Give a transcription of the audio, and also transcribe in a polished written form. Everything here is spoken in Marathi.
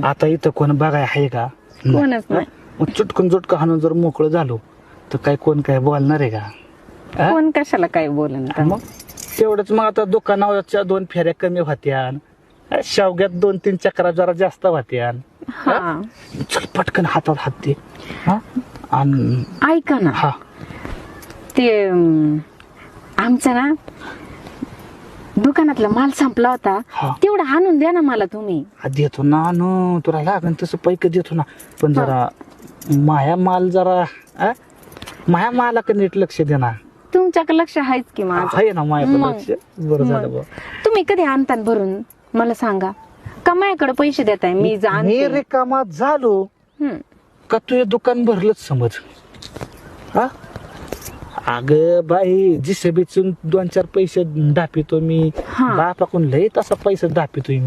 आता इथं कोण बघाय आहे का? कोणच नाही. मग चुटकून चुटकं हाणून जर मोकळं झालो तर काय कोण काय बोलणार आहे का? हा? कोण कशाला काय बोलन मग तेवढंच मग आता दुकानावरच्या 2 फेऱ्या कमी होत्या, शेवग्यात 2-3 चक्रा जरा जास्त होत्या. हा चल पटकन हातात हात दे. हा? आणि ऐका ना, हा ते आमचा ना दुकानातला माल संपला होता, हा. तेवढा आणून द्या ना मला तुम्ही. देतो ना तुला लागन तसं पैक देतो ना, पण जरा माया माल जरा माया मालाकडे नीट लक्ष दे ना. तुमच्याकडे लक्ष आहेच की माझं. आहे ना मायाकडे मग. लक्ष. बरं झालं मग. बा. तुम्ही कधी आणतान भरून मला सांगा, का माझ्याकडे पैसे देताय मी मी जाणते. रिकामा झालो का तुझे दुकान भरलंच समज. हा अग बाई जिसे बिचून 2-4 पैसे दापितो मी, हा. बापाकडून लय तसा पैसे दापितोय मी.